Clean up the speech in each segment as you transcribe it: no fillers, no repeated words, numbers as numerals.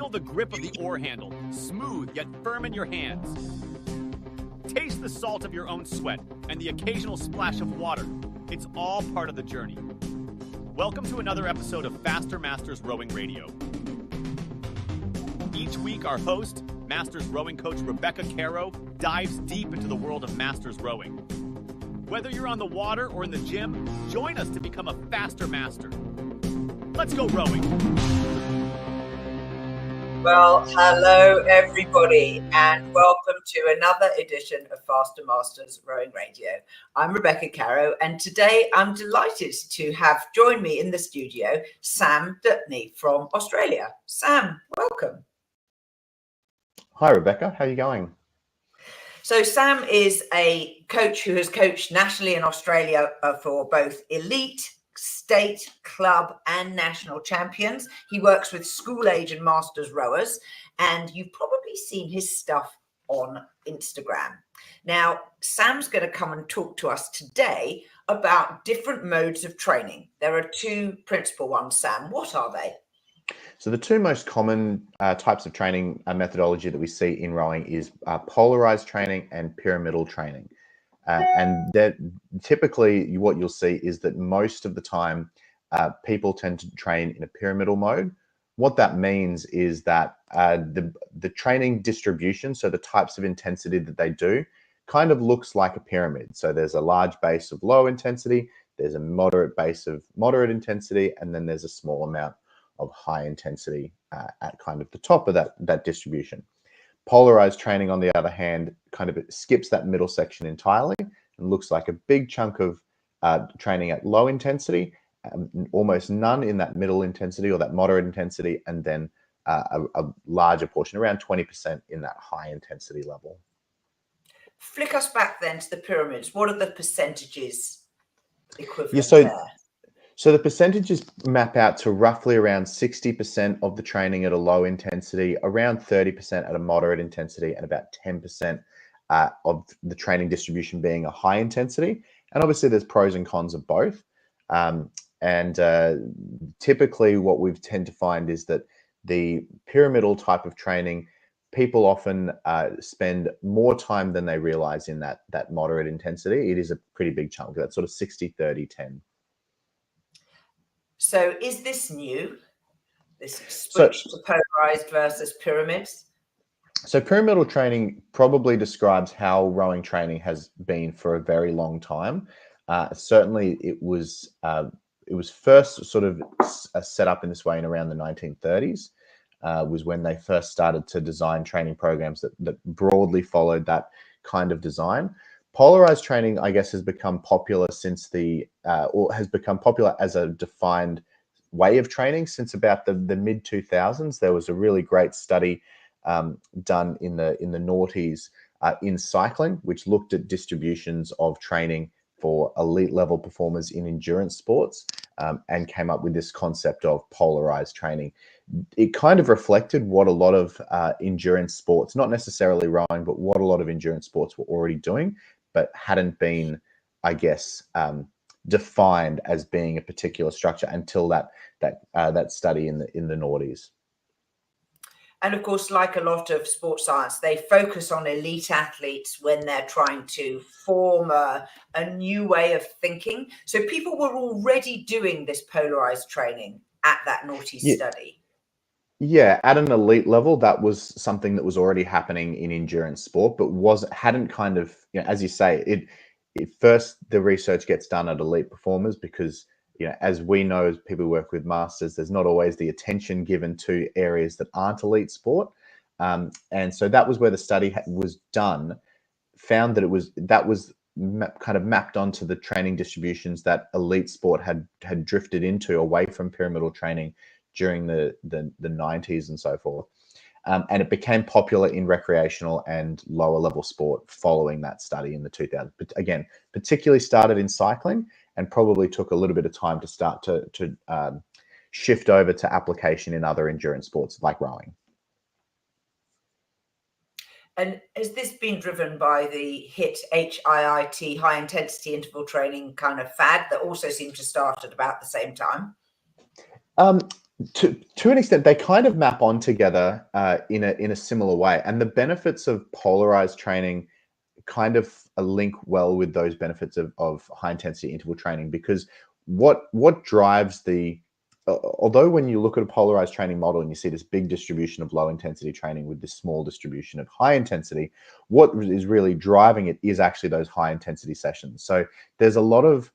Feel the grip of the oar handle, smooth yet firm in your hands. Taste the salt of your own sweat and the occasional splash of water. It's all part of the journey. Welcome to another episode of Faster Masters Rowing Radio. Each week, our host, Masters rowing coach Rebecca Caro, dives deep into the world of Masters rowing. Whether you're on the water or in the gym, join us to become a faster master. Let's go rowing. Well, hello everybody, and welcome to another edition of Faster Masters Rowing Radio. I'm Rebecca Caro, and today I'm delighted to have joined me in the studio Sam Dutney from Australia. Sam, welcome. Hi Rebecca, how are you going? So Sam is a coach who has coached nationally in Australia for both elite, state, club and national champions. He works with school age and masters rowers, and you've probably seen his stuff on Instagram. Now, Sam's going to come and talk to us today about different modes of training. There are two principal ones, Sam. What are they? So the two most common types of training methodology that we see in rowing is polarized training and pyramidal training. And that typically what you'll see is that most of the time people tend to train in a pyramidal mode. What that means is that the training distribution, so the types of intensity that they do, kind of looks like a pyramid. So there's a large base of low intensity, there's a moderate base of moderate intensity, and then there's a small amount of high intensity at kind of the top of that distribution. Polarized training, on the other hand, kind of skips that middle section entirely and looks like a big chunk of training at low intensity, almost none in that middle intensity or that moderate intensity, and then a larger portion, around 20% in that high intensity level. Flick us back then to the pyramids. What are the percentages equivalent there? So the percentages map out to roughly around 60% of the training at a low intensity, around 30% at a moderate intensity, and about 10% of the training distribution being a high intensity. And obviously there's pros and cons of both. Typically what we tend to find is that the pyramidal type of training, people often spend more time than they realize in that moderate intensity. It is a pretty big chunk, that's sort of 60-30-10. So is this new, this switch to polarized versus pyramids? So pyramidal training probably describes how rowing training has been for a very long time. Certainly it was first sort of set up in this way in around the 1930s, was when they first started to design training programs that broadly followed that kind of design. Polarized training, I guess, has become popular since or has become popular as a defined way of training since about the mid 2000s. There was a really great study done in the noughties in cycling, which looked at distributions of training for elite level performers in endurance sports, and came up with this concept of polarized training. It kind of reflected what a lot of endurance sports, not necessarily rowing, but what a lot of endurance sports were already doing, but hadn't been, I guess, defined as being a particular structure until that study in the noughties. And of course, like a lot of sports science, they focus on elite athletes when they're trying to form a new way of thinking. So people were already doing this polarized training at that noughties study. Yeah, at an elite level, that was something that was already happening in endurance sport, but hadn't kind of, as you say, it first the research gets done at elite performers because, as we know, as people who work with masters, there's not always the attention given to areas that aren't elite sport. And so that was where the study was done, found that that was kind of mapped onto the training distributions that elite sport had drifted into away from pyramidal training during the 90s and so forth. And it became popular in recreational and lower level sport following that study in the 2000s. But again, particularly started in cycling and probably took a little bit of time to start to shift over to application in other endurance sports like rowing. And has this been driven by the HIIT, HIIT, high intensity interval training kind of fad that also seemed to start at about the same time? To an extent, they kind of map on together in a similar way, and the benefits of polarized training kind of link well with those benefits of high intensity interval training, because what drives the although when you look at a polarized training model and you see this big distribution of low intensity training with this small distribution of high intensity, what is really driving it is actually those high intensity sessions. So there's a lot of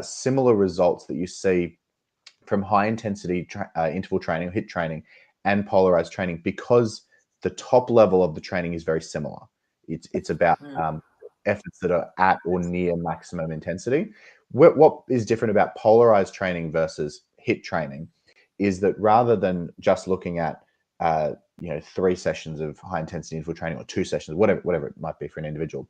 similar results that you see from high intensity interval training, HIIT training, and polarized training, because the top level of the training is very similar. It's about efforts that are at or near maximum intensity. What is different about polarized training versus HIIT training is that rather than just looking at 3 sessions of high intensity interval training, or 2 sessions, whatever it might be for an individual,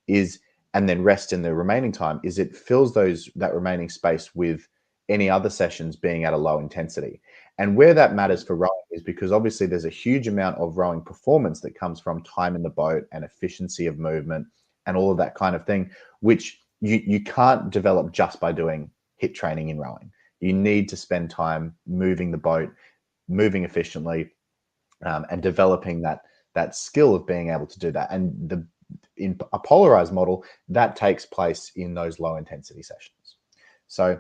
and then rest in the remaining time, is it fills that remaining space with any other sessions being at a low intensity. And where that matters for rowing is because obviously there's a huge amount of rowing performance that comes from time in the boat and efficiency of movement and all of that kind of thing, which you can't develop just by doing HIIT training in rowing. You need to spend time moving the boat, moving efficiently, and developing that skill of being able to do that. And in a polarized model, that takes place in those low intensity sessions. So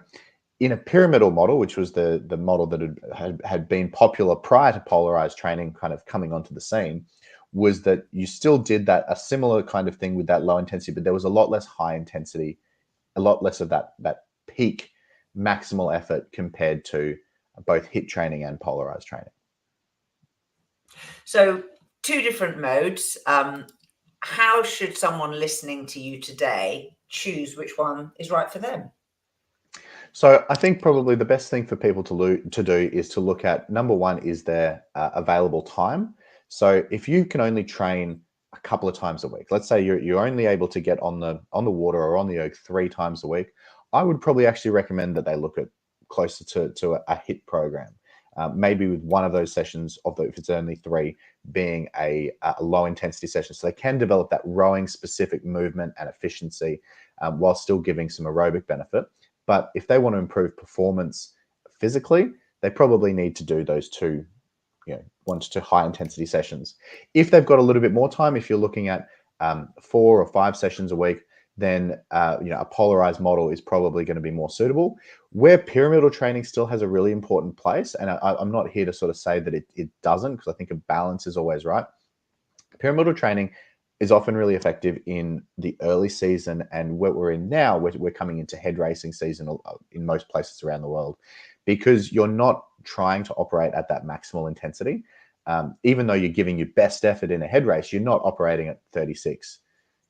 in a pyramidal model, which was the model that had been popular prior to polarized training kind of coming onto the scene, was that you still did a similar kind of thing with that low intensity, but there was a lot less high intensity, a lot less of that peak maximal effort compared to both HIIT training and polarized training. So 2 different modes. How should someone listening to you today choose which one is right for them? So I think probably the best thing for people to do is to look at, number one, is their available time. So if you can only train a couple of times a week, let's say you're only able to get on the water or on the oak 3 times a week, I would probably actually recommend that they look at closer to a HIIT program. Maybe with one of those sessions, if it's only 3, being a low intensity session, so they can develop that rowing specific movement and efficiency while still giving some aerobic benefit. But if they want to improve performance physically, they probably need to do those 2, 1 to 2 high intensity sessions. If they've got a little bit more time, if you're looking at 4 or 5 sessions a week, then a polarized model is probably going to be more suitable. Where pyramidal training still has a really important place, and I'm not here to sort of say that it doesn't, because I think a balance is always right. Pyramidal training is often really effective in the early season, and what we're in now, we're coming into head racing season in most places around the world, because you're not trying to operate at that maximal intensity. Even though you're giving your best effort in a head race, you're not operating at 36.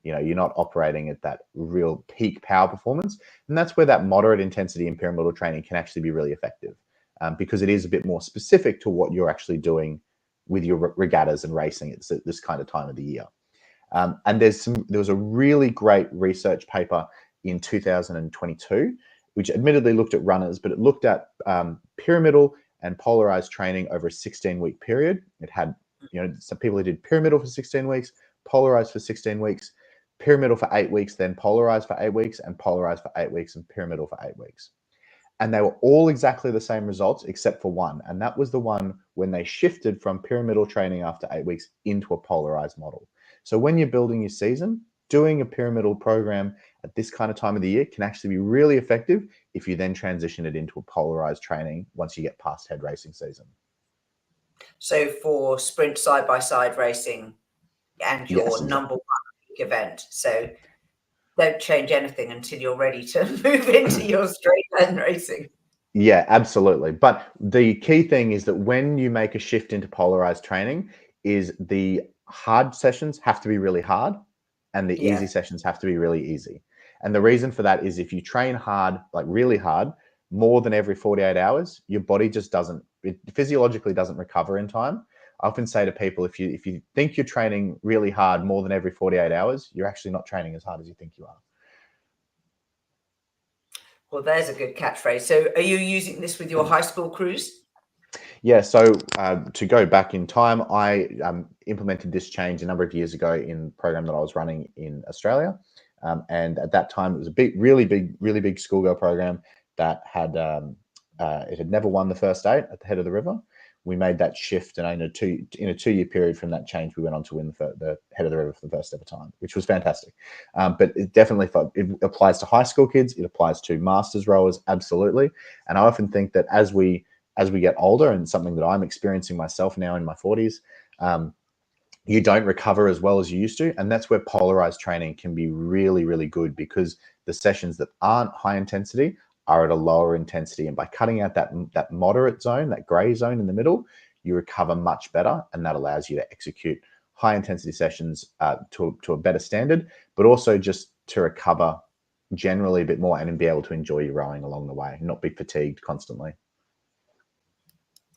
You're not operating at that real peak power performance. And that's where that moderate intensity in pyramidal training can actually be really effective, because it is a bit more specific to what you're actually doing with your regattas and racing at this kind of time of the year. And there was a really great research paper in 2022, which admittedly looked at runners, but it looked at pyramidal and polarized training over a 16-week period. It had, some people who did pyramidal for 16 weeks, polarized for 16 weeks, pyramidal for 8 weeks, then polarized for 8 weeks, and polarized for 8 weeks, and pyramidal for 8 weeks. And they were all exactly the same results except for one. And that was the one when they shifted from pyramidal training after 8 weeks into a polarized model. So when you're building your season, doing a pyramidal program at this kind of time of the year can actually be really effective if you then transition it into a polarized training once you get past head racing season. So for sprint side-by-side racing and your Yes, exactly. number 1 event, so don't change anything until you're ready to move into your straight line racing. Yeah, absolutely. But the key thing is that when you make a shift into polarized training, is the hard sessions have to be really hard and the easy sessions have to be really easy. And the reason for that is if you train hard, like really hard, more than every 48 hours, your body just physiologically doesn't recover in time. I often say to people, if you think you're training really hard more than every 48 hours, you're actually not training as hard as you think you are. Well, there's a good catchphrase. So are you using this with your high school crews? Yeah, so to go back in time, I implemented this change a number of years ago in the program that I was running in Australia. And at that time, it was a really big schoolgirl program that had it had never won the first 8 at the head of the river. We made that shift, and in a 2-year period from that change, we went on to win the head of the river for the first ever time, which was fantastic. But it definitely it applies to high school kids. It applies to masters rowers, absolutely. And I often think that as we get older, and something that I'm experiencing myself now in my 40s, you don't recover as well as you used to. And that's where polarized training can be really, really good, because the sessions that aren't high intensity are at a lower intensity. And by cutting out that moderate zone, that gray zone in the middle, you recover much better. And that allows you to execute high intensity sessions to a better standard, but also just to recover generally a bit more and be able to enjoy your rowing along the way, not be fatigued constantly.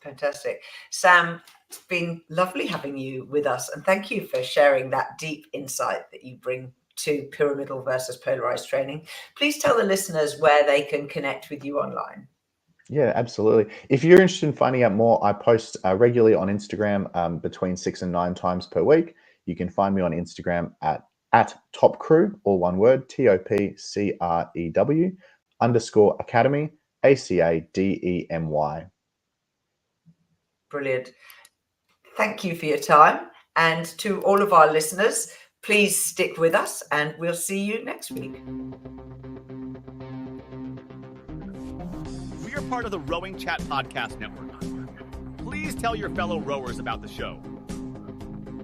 Fantastic. Sam, it's been lovely having you with us, and thank you for sharing that deep insight that you bring to pyramidal versus polarized training. Please tell the listeners where they can connect with you online. Yeah, absolutely. If you're interested in finding out more, I post regularly on Instagram between 6 and 9 times per week. You can find me on Instagram at topcrew, all one word, TOPCREW _academy, ACADEMY. Brilliant. Thank you for your time. And to all of our listeners, please stick with us, and we'll see you next week. We are part of the Rowing Chat Podcast Network. Please tell your fellow rowers about the show.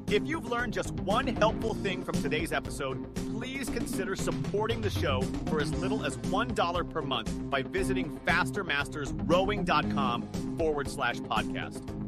If you've learned just one helpful thing from today's episode, please consider supporting the show for as little as $1 per month by visiting fastermastersrowing.com/podcast.